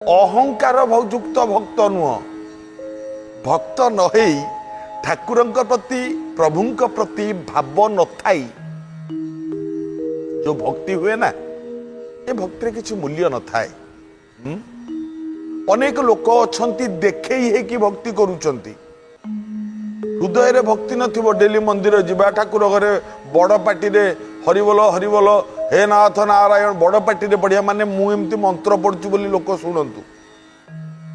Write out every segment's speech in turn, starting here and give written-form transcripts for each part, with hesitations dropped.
अहंकार युक्त भक्त नुह भक्त नहे ठाकुर प्रति प्रभु प्रति भाव न थाई जो भक्ति हुए ना ये भक्ति किसी मूल्य न थाए। अनेक लोक अच्छा देखे है कि भक्ति करुचंती हृदय रे भक्ति नथिबो डेली मंदिर जीवा ठाकुर घरे बड़ पार्टी रे हरिबोल हरिबोल हे नाथ नारायण बड़ पार्टी रे बढ़िया माने मु एमती मंत्र पढ़ुची बोली लोक शुणंतु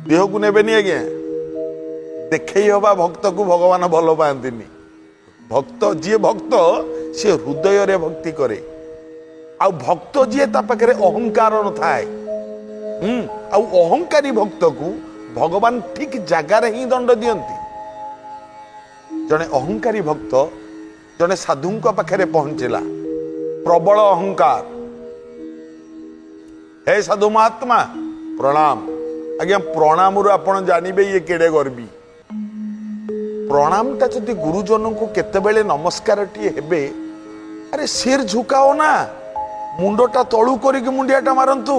देह को नेबेनी आज्ञा देखे हवा भक्त को भगवान भल पाती भक्त जी भक्त सी हृदय रे भक्ति करे आ भक्त जी पाखे अहंकार न थाए अहंकारी भक्त को भगवान ठीक जगार ही दंड दियंती। जड़े अहंकारी भक्त जड़े साधु पाखे पहुंचला प्रबल अहंकार हे साधु महात्मा प्रणाम आज्ञा प्रणाम आपण जानवे ये केड़े गर्वी प्रणाम टा जदि गुरुजन को केतेबेले नमस्कार टी हेबे अरे सिर झुकाओ ना मुंडटा तळु करिक मुंडियाटा मारंतु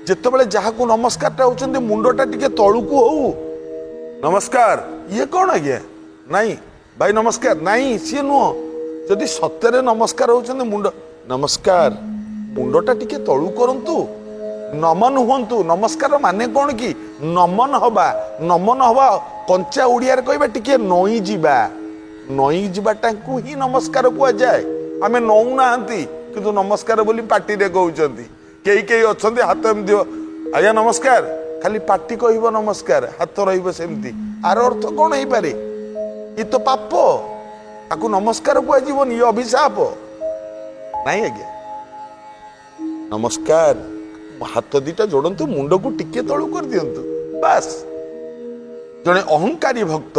जेतेबेले जाहाकू नमस्कार टा होचंदी मुंडटा टिके तळु को हो नमस्कार ये कौन आज्ञा नहीं भाई नमस्कार नहीं सी नुह जदि सत्य नमस्कार होचंदी मुंड नमस्कार मुंडटा टिके तळु करंतु नमन हुंतु नमस्कार माने कौन कि नमन हवा कंचा उड़िया कहबा टिके नई जीवाटा ही नमस्कार कुआ जाए आमे नौ नाहंती किंतु नमस्कार बोली पार्टी रे कहउचंती कई कई अछंती हाथ एम दियो आज्ञा नमस्कार खाली पार्टी कहइबो नमस्कार हाथ रहिबो सेमती आर अर्थ कोन हेई पारे ये तो पाप ताकू नमस्कार कुआ जीवन ये अभिशाप नहीं आज्ञा नमस्कार हाथ दीटा जोड़ंतु मुंड को टिके तळु कर दियंतु बस। जड़े अहंकारी भक्त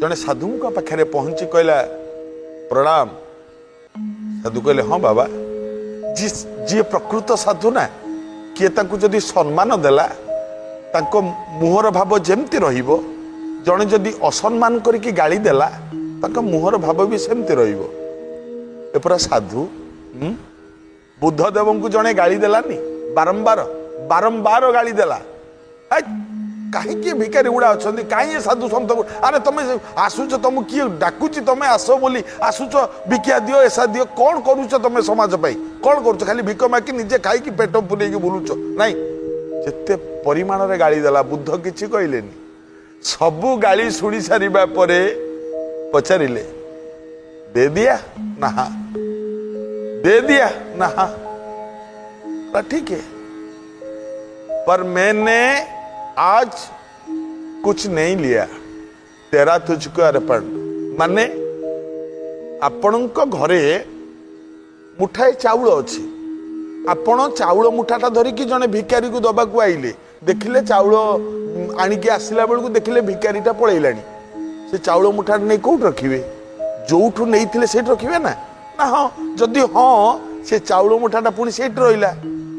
जड़े साधु पाखे पहुंची कहला प्रणाम साधु कहले हाँ बाबा जी प्रकृत साधु ना किए तांको जदि सम्मान देला तांको मुहर भाव जेमती रहिबो जड़े जदि असम्मान करके गाली देला तांको मुहर भाव भी सेमती रहिबो ए पूरा साधु बुद्धदेव को जड़े गाली देलानी बारंबार गाली देला कहीं भिकारी गुड़ा अच्छा कहीं साधु सत अरे तुम आसुच तुम किए डाकुची तुम आस बोली आसुच भिक्षा दियो ऐसा दियो कौन करुच तुम समाज पाई कौन करुच खाली भिक माकी निजे खाई पेट पुरे बुलुच नहीं जिते परिमाण रे गाली देला बुद्ध किछि कहलेनी सबु गाली शुणी सारिबा परे पचारिले दे दिया ना ठीक है पर मैंने आज कुछ नहीं लिया तेरा तुझको अर्पण माने आपणक घरे मुठाए चाउल अच्छी आपण चाउल मुठाटा धरिकी जने भिकारी को दबा को आइले देखिले चाउल आनिके आसिला बेलू देखिले भिकारीटा पळैलानी से चाउल मुठाटा नहीं कौट रखिए जोठू नहीं थिले सेठ रखिए ना हाँ जदि हाँ से चाउल मुठाटा पुणी सेठ रहिला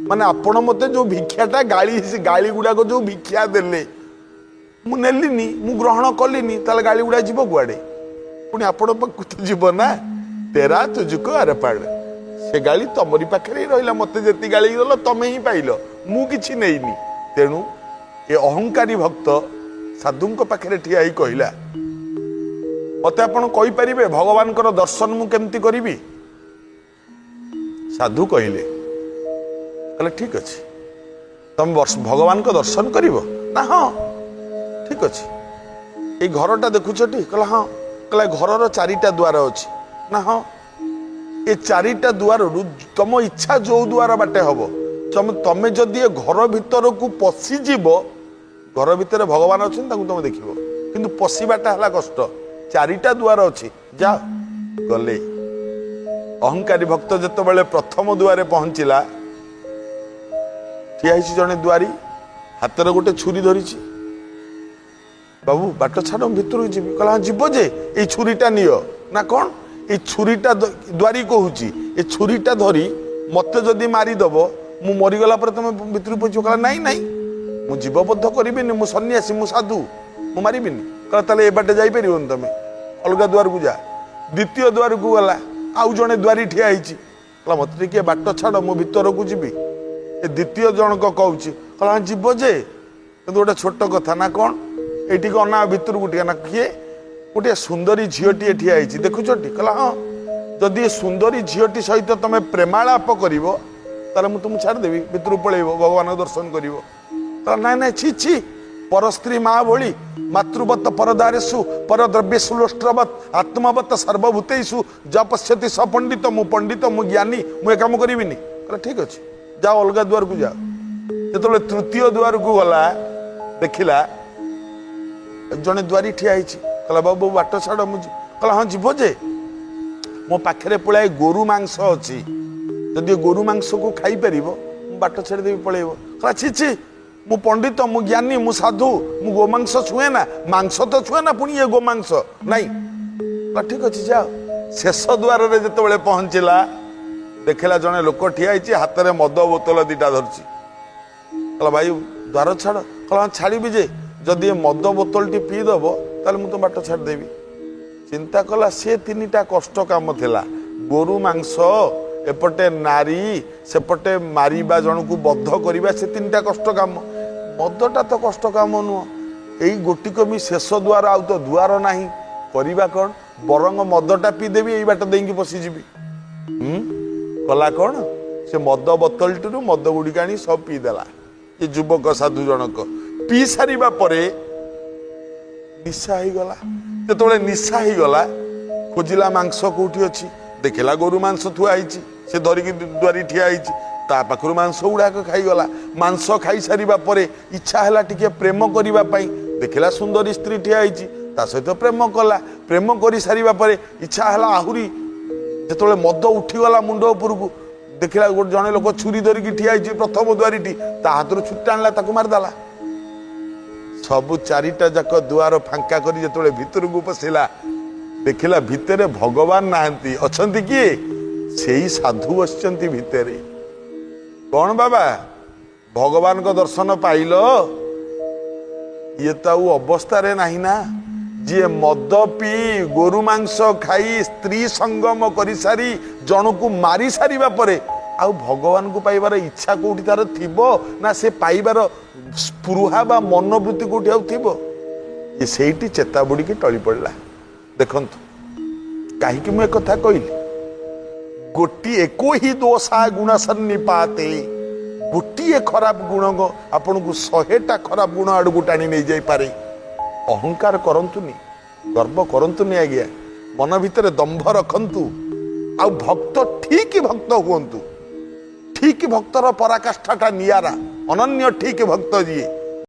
माने आपण मते जो भिक्षाटा गाली गुड़ाक जो भिक्षा देले मु नेलिनी मु ग्रहण कलिनी ताले गाली गुड़ा जीव कुआडे पुणी आपण पाखु तो जीव ना तेरा तुझको अर्पण से गाली तमरी पाखे रहिला मते जेति गाली दल तमे ही पाइल मु किछि नेइनी तेणु ए अहंकारी भक्त साधुंक पाखे ठिया ही कहला मते आपण कहि परिबे भगवान कर दर्शन मु केमती करिवि साधु कहले कहले ठीक अच्छे तुम भगवान को दर्शन कर ना हाँ ठीक अच्छे ये घरटा देखुच टी कहला हाँ कहला घर चारिटा द्वार अच्छी ना हाँ ये चारिटा द्वार तुम इच्छा जो द्वार बाटे हम तुम जदि घर भीतर को पशिजीव घर भितर भगवान अच्छे तुम देख कि पशिबाटा है कष्ट चारिटा द्वार अच्छी जा गले अहंकारी भक्त जिते बड़े प्रथम द्वारे पहुंचला ठिया जड़े दुआरी हाथ में गोटे छुरी धरी बाबू बाट छाड़ भितर जी कहला हाँ जीव जे ये छुरीटा नियो ना कौन ये छुरीटा दुआरी कहूँ ये छुरीटा धरी मत जदि मारिदेव मु मरीगला तुम भितर पहुंच कहला नाई नाई मु जीवबद्ध करी मु सन्यासी मु साधु मु मारि कहला ताले ए बाटे जापर तुम अलग द्वार को जा द्वितीय द्वार को गला आउ जड़े दुआरी ठिया कहला मत टे बाट छाड़ मु भितर को जीवी ए द्वितीय जनक कहूँ कहला हाँ जीव जे कि गोटे छोट कथा ना कौन ये अना भितर गोटे ना किए गोटे सुंदरी झीटी ठिया देखुछटी कहला हाँ जदि सुंदरी झीटी सहित तुम प्रेमालाप कर तुम छाड़देवी भितर पलैब भगवान दर्शन कर ना ना छी छी पर स्त्री माँ भोली मातृवत परदारेशु पर द्रव्येशु लोष्ट्रवत आत्मवत सर्वभूतेषु ज पश्यति स पंडित मु ज्ञानी मु काम करी ठीक अच्छे जाओ अलग द्वार को जाओ जो तृतीय द्वार को गला देखला जड़े द्वारी ठिया कहला बाबू बाट छाड़ मुझे कहला हाँ जीव जे मो पाखे पलाए गोरु मांस अच्छी जदि गोरु मांस को खाई पार बाट छाड़देवी पलैब कहला छी छी मु पंडित मु ज्ञानी मु साधु मु गोमांस छुए ना मांस तो छुए ना पुणी ये गोमांस नहीं ठीक अच्छे जाओ शेष द्वार रे जिते पहुंचला देखला जड़े लोक ठिया हाथ में मद बोतल दीटा धरची कहला भाई द्वार छाड़ कहला छाड़ी जे जदि ये मद बोतल टी पीदब ताले मु तो बाट छाड़देवी चिंता कला से तीनटा कष्ट काम थिला गोरु मांस एपटे नारी सेपटे मारिबा जन को बद्ध करवा से तीनटा कष्ट काम मदटा तो कष्ट काम नुह यही गोटिकमी शेष द्वार आउ तो द्वार नाही करवा कौन बरंग मदटा पीदेवी यही बाट देंगी पशिजीवी कला कौन से मद बोतल टी मद गुड़िक आनी सब पीदेला ये युवक साधु जनक पी सारिबा परे निशा ही गला जो निशा ही गला खोजिला मांस कौटी अच्छी देखला गोरु मांस थुआ से धरिकी द्वारी ठिया ता पाखर मांस गुड़ाक खाईगला मांस खाई सारिबा परे इच्छा है टिके प्रेम करने देखला सुंदरी स्त्री ठिया ता सहित प्रेम कला प्रेम कर सारिबा परे इच्छा है आहुरी जो मद उठीगला मुंड उपरकू देखला गोटे जड़े लोक छुरी धरिकी ठिया प्रथम द्वारी ता हाथ छुट्टा आणला ताकू मारिदेला सबु चारिटा जाक दुआर फांका करी जो भितर को पशिला देखला भितर भगवान नाहंती अछंती किए से ही साधु बसचंती भितर कौन बाबा भगवान को दर्शन पाइल ये तो अवस्था रे नहीं ना जी मद पी गोरु मांस खाई स्त्री संगम कर सारी जन को मारी सारिबा परे आउ भगवान को पाइबार इच्छा कोठी तार थिबो ना से पाइबार स्पृहा बा मनोवृत्ति कोठी आउ थिबो ये सेठी चेता बुड़ी के टली पड़ला देखंतु कहीं मुझे कथा कहली गोटी एको ही दोषा गुण सन्निपाते गोटे खराब गुण आपन को 100टा खराब गुण आड़ को टाणी नहीं जाई पारे अहंकार करंतुनी गर्व करंतुनी आज्ञा मन भितर दंभ रखंतु आ भक्त ठीक भक्त हुंतु ठीक भक्तर पराकाष्ठाटा नियारा अनन्य ठीक भक्त जी